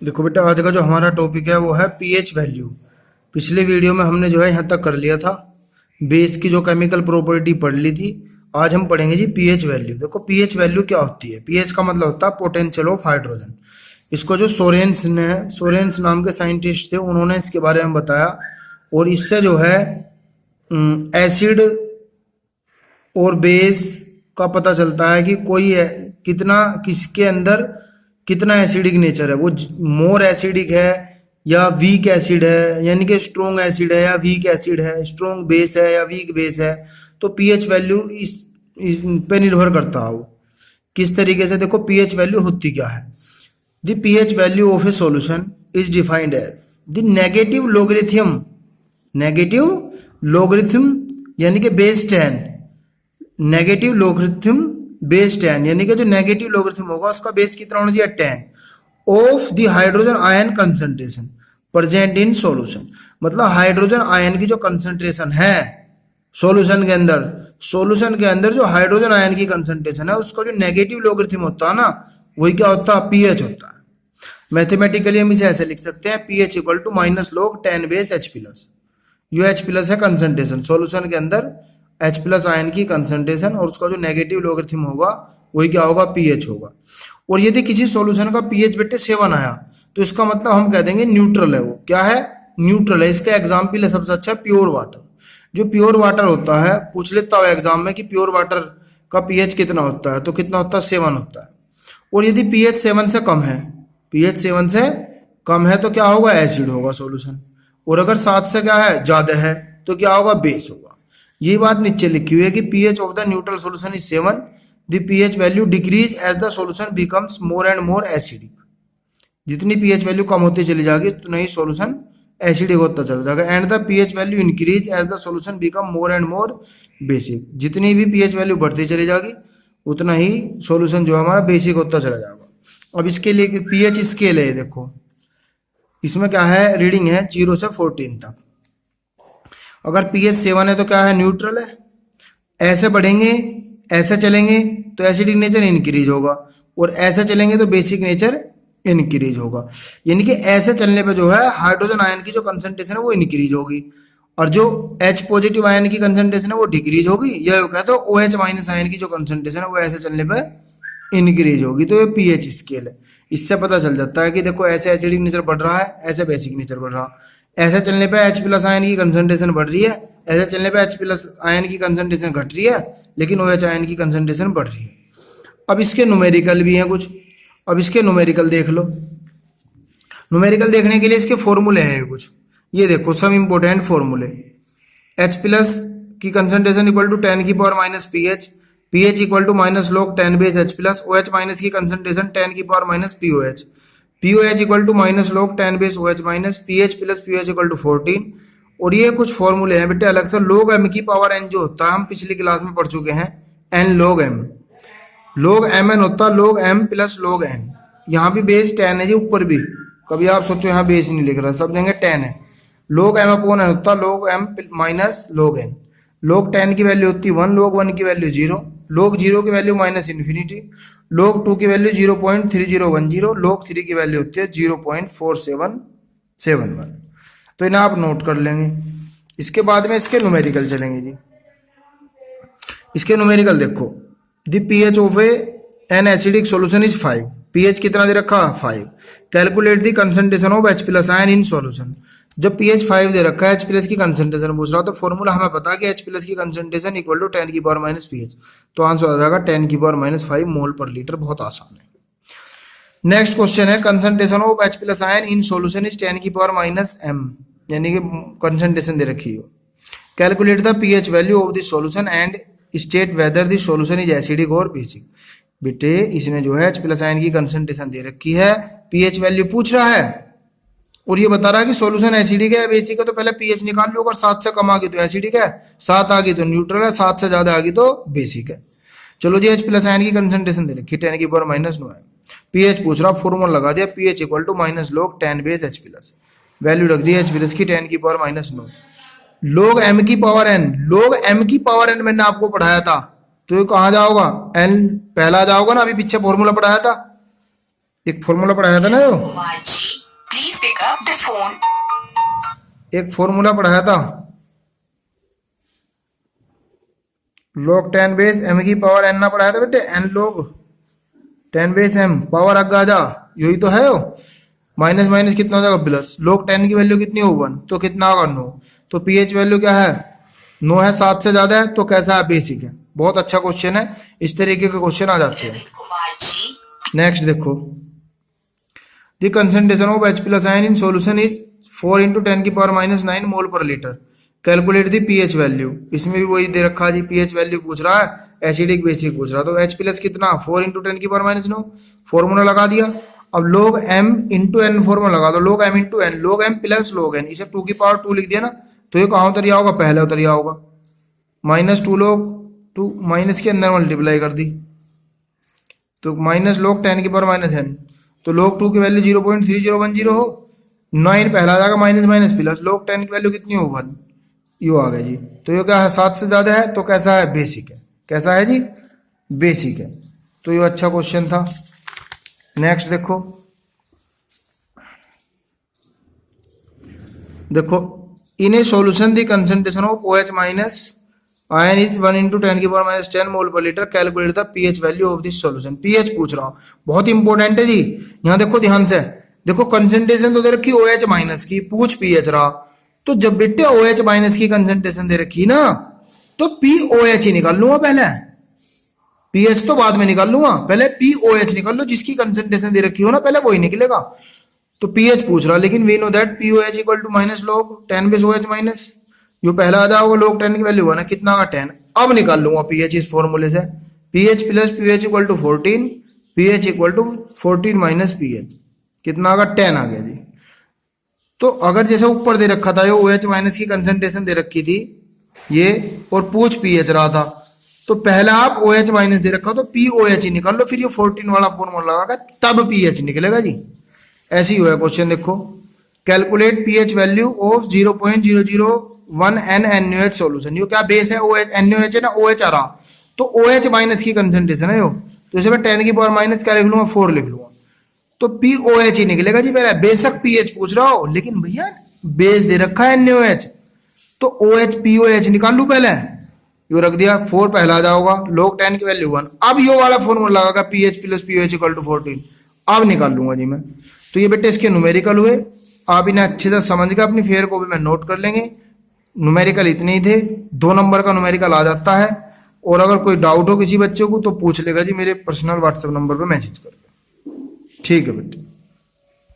देखो बेटा, आज का जो हमारा टॉपिक है वो है पीएच वैल्यू। पिछले वीडियो में हमने जो है यहाँ तक कर लिया था, बेस की जो केमिकल प्रॉपर्टी पढ़ ली थी। आज हम पढ़ेंगे जी पीएच वैल्यू। देखो पीएच वैल्यू क्या होती है। पीएच का मतलब होता है पोटेंशियल ऑफ हाइड्रोजन। इसको जो सोरेंस नाम के साइंटिस्ट थे, उन्होंने इसके बारे में बताया। और इससे जो है एसिड और बेस का पता चलता है कि कितना किसके अंदर कितना एसिडिक नेचर है, वो मोर एसिडिक है या वीक एसिड है, यानी कि स्ट्रोंग एसिड है या वीक एसिड है, स्ट्रोंग बेस है या वीक बेस है। तो पीएच वैल्यू इस पे निर्भर करता है वो किस तरीके से। देखो पीएच वैल्यू होती क्या है। The pH value of a solution is defined as the negative logarithm यानी कि बेस 10, नेगेटिव लोगरिथम बेस 10, यानी कि जो नेगेटिव लोगरिथम होगा उसका बेस कितना होना चाहिए 10 of the hydrogen ion concentration present in solution. मतलब हाइड्रोजन आयन की जो कंसंट्रेशन है सॉल्यूशन के अंदर जो हाइड्रोजन आयन की कंसंट्रेशन है उसका जो नेगेटिव लोगरिथम होता है ना, वही क्या होता है, पीएच होता है। मैथमेटिकली हम इसे ऐसे लिख सकते हैं, pH equal to minus log 10 base H plus. यू H प्लस है कंसंट्रेशन सॉल्यूशन के अंदर, H प्लस आयन की कंसंट्रेशन, और उसका जो नेगेटिव लोगरिथम होगा वही क्या होगा, पीएच होगा। और यदि किसी सॉल्यूशन का पीएच बेटे 7 आया तो इसका मतलब हम कह देंगे न्यूट्रल है। वो क्या है, न्यूट्रल है। इसका एग्जाम्पल है सबसे अच्छा प्योर वाटर। जो प्योर वाटर होता है, पूछ लेता हूँ एग्जाम में कि प्योर वाटर का पीएच कितना होता है, तो कितना होता है, 7 होता है। और यदि पीएच 7 से कम है, पीएच 7 से कम है तो क्या होगा, एसिड होगा सॉल्यूशन। और अगर 7 से क्या है, ज्यादा है, तो क्या होगा, बेस होगा। ये बात नीचे लिखी हुई है कि pH of the neutral solution is 7, the pH value decrease as the solution becomes more and more acidic. जितनी pH वैल्यू कम होती चली जाएगी उतना ही सॉल्यूशन एसिडिक होता चला जाएगा। And the pH value increase as the solution become more and more basic. जितनी भी pH वैल्यू बढ़ती चली जाएगी उतना ही सॉल्यूशन जो हमारा बेसिक होता चला जाएगा। अब इसके लिए pH स्केल है, देखो इसमें क्या है, रीडिंग है 0 से 14 तक। अगर pH 7 है तो क्या है, न्यूट्रल है। ऐसे बढ़ेंगे, ऐसे चलेंगे तो एसिडिक नेचर इंक्रीज होगा, और ऐसे चलेंगे तो बेसिक नेचर इंक्रीज होगा। यानी कि ऐसे चलने पे जो है हाइड्रोजन आयन की जो कंसंट्रेशन है वो इंक्रीज होगी, और जो H पॉजिटिव आयन की कंसंट्रेशन है वो डिक्रीज होगी। यह कहते हैं OH माइनस आयन की जो कंसंट्रेशन है वो ऐसे चलने पे इंक्रीज होगी। तो ये pH स्केल है। इससे पता चल जाता है कि देखो ऐसे एसिडिक नेचर बढ़ रहा है, ऐसे बेसिक नेचर बढ़ रहा है। ऐसे चलने पे H प्लस आयन की कंसंट्रेशन बढ़ रही है, ऐसे चलने पे H प्लस आयन की कंसंट्रेशन घट रही है, लेकिन OH आयन की कंसंट्रेशन बढ़ रही है। अब इसके न्यूमेरिकल भी हैं कुछ। अब इसके न्यूमेरिकल देख लो। न्यूमेरिकल देखने के लिए इसके फॉर्मूले हैं कुछ। ये देखो सब इंपॉर्टेंट फॉर्मूले। H प्लस की कंसंट्रेशन इक्वल टू 10 की power minus pH, pH equal to minus log 10 base H plus, OH minus की कंसंट्रेशन 10 की power minus POH, POH equal to minus log 10 base OH minus, pH plus POH equal to 14। और ये कुछ फॉर्मूले हैं बेटे अलग से। log m की पावर n जो होता है, हम पिछली क्लास में पढ़ चुके हैं, n log m, log mn होता है log m plus log n। यहाँ भी बेस 10 है जी, ऊपर भी। कभी आप सोचो यहाँ बेस नहीं लिख रहा, सब जगह 10 है। log m अपॉन n होता है log m minus log n। log 10 की वैल्यू होती है 1, log 1 की वैल्यू 0, log 0 की वैल्यू माइनस इन्फिनिटी, log 2 की वैल्यू 0.3010, log 3 की वैल्यू होती है 0.4771। तो इन्हें आप नोट कर लेंगे। इसके बाद में इसके न्यूमेरिकल चलेंगे जी। इसके न्यूमेरिकल देखो, the pH of an acidic solution is 5। pH कितना दे रखा, 5। Calculate the concentration of H plus ion in solution. जब pH 5 दे रखा है, H प्लस की कंसंट्रेशन पूछ रहा, तो फॉर्मूला हमें पता है कि H प्लस की कंसंट्रेशन इक्वल टू 10 की पावर माइनस pH। तो आंसर आ जाएगा 10 की पावर माइनस 5 मोल पर लीटर। बहुत आसान है। नेक्स्ट क्वेश्चन है, concentration of H plus ion in solution is 10 की पावर माइनस m, यानी कि कंसंट्रेशन दे रखी हो। Calculate the pH value of the solution and state whether the solution is acidic और बेसिक। बेटे इसने जो है H प्लस आयन की कंसंट्रेशन दे रखी है, pH वैल्यू पूछ रहा है, और ये बता रहा है कि सॉल्यूशन एसिडिक है बेसिक है। तो पहले pH निकाल लो। अगर 7 से कम आ गई तो एसिडिक है, 7 आ गई तो न्यूट्रल है, 7 से ज्यादा आ गई तो बेसिक है। चलो जी, H प्लस आयन की कंसंट्रेशन दे रखी 10 की पावर माइनस 9 है। pH पूछ रहा, फॉर्मूला लगा दिया, pH equal to minus log 10 base H plus, value रख दी H प्लस की 10 की पावर माइनस 9, log m की पावर n, log m की पावर n मैंने आपको पढ़ाया था, तो ये कहाँ जाओगा, n पहला जाओगा ना, अभी पीछे फॉर्मूला पढ़ाया था। एक फॉर्मूला पढ़ाया था ना यो, Kumar ji, please pick up the phone. एक फॉर्मूला पढ़ाया था, log 10 बेस m की पावर n ना पढ़ाया था बेटे, n log 10 base m power आगे आ जा, यही तो है। माइनस माइनस कितना हो जाएगा प्लस, log 10 की वैल्यू कितनी होगा, तो कितना होगा 9, तो pH वैल्यू क्या है 9 है, 7 से ज्यादा है, तो कैसा है बेसिक है। बहुत अच्छा क्वेश्चन है, इस तरीके के क्वेश्चन आ जाते हैं। कुमार जी, नेक्स्ट देखो, the concentration of H plus ion in solution is 4 into 10 की power minus 9 mole per litre, calculate the pH value. इसमें भी वही दे रखा जी, पीएच वैल्यू पूछ रहा है, एसिडिक बेसिक पूछ रहा, तो H प्लस कितना 4 इंटू 10 की पावर माइनस 9, फॉर्मूला लगा दिया। अब log m into n formula लगा दो, log m into n, log m plus log n, इसे 2 की पावर 2 लिख दिया ना, तो ये कहाँ उतरिया होगा, पहले उतरिया होगा, माइनस 2 log 2 माइनस के अंदर मल्टीप्लाई कर दी, तो माइनस log 10 की पावर माइनस n, तो log 2 की वैल्यू 0.3010 हो, 9 पहला आ जाएगा, माइनस माइनस प्लस, log 10 की वैल्यू कितनी होगा, यो आ गया जी। तो ये क्या है 7 से ज्यादा है, तो कैसा है बेसिक है, कैसा है जी बेसिक है। तो ये अच्छा क्वेश्चन था। नेक्स्ट देखो, देखो in a solution the concentration of OH minus ion is 1 into 10 की power minus 10 mole per litre, calculate the pH value of this solution. PH पूछ रहा हूं, बहुत इंपॉर्टेंट है जी, यहां देखो ध्यान से, देखो कंसंट्रेशन तो दे रखी OH माइनस की, पूछ पीएच रहा, तो जब बेटे OH माइनस की कंसंट्रेशन दे रखी ना, तो POH ही निकाल लूंगा पहले, पीएच तो बाद में निकाल लूंगा, पहले POH निकाल लो, जिसकी कंसंट्रेशन दे रखी हो ना पहले वही निकलेगा। तो पीएच पूछ रहा, लेकिन we know that POH equal to minus log 10 base OH minus, जो पहला आ जाएगा log 10 की वैल्यू है ना कितना का 10, अब निकाल लूंगा पीएच इस फॉर्मूले से, pH plus pH equal to 14, pH equal to 14 minus pH, कितना का 10 आ गया जी। तो अगर जैसे ऊपर दे रखा था, ये OH माइनस की कंसंट्रेशन दे रखी थी ये, और पूछ पीएच रहा था, तो पहला आप OH माइनस दे रखा तो POH ही निकाल लो, फिर ये 14 वाला फॉर्मूला लगाकर तब पीएच निकलेगा जी। ऐसे ही हुआ क्वेश्चन, देखो calculate pH value of 0.001 NaOH solution, ये क्या बेस है OH, NaOH है ना, OH आ रहा, तो OH माइनस की कंसंट्रेशन है यो, तो इसे मैं 10 की पावर माइनस क्या लिख लूंगा 4 लिख लूंगा, तो POH ही निकलेगा जी पहले, बेशक पीएच पूछ रहा हो, लेकिन भैया बेस दे रखा है NaOH, तो OH POH निकाल लू पहले, यो रख दिया, 4 पहला आ जाओगा, log 10 की वैल्यू 1, अब यो वाला फॉर्मूला लगागा pH plus pOH equal to 14, अब निकाल लूंगा जी मैं। तो ये बेटे इसके न्यूमेरिकल हुए, आप इन्हें अच्छे से समझ के अपनी फेयर को भी मैं नोट कर लेंगे। न्यूमेरिकल इतने ही थे, 2 नंबर का न्यूमेरिकल आ जाता है, और अगर कोई डाउट हो किसी बच्चे को तो पूछ लेगा जी, मेरे पर्सनल व्हाट्सएप नंबर पर मैसेज कर, ठीक है बेटे।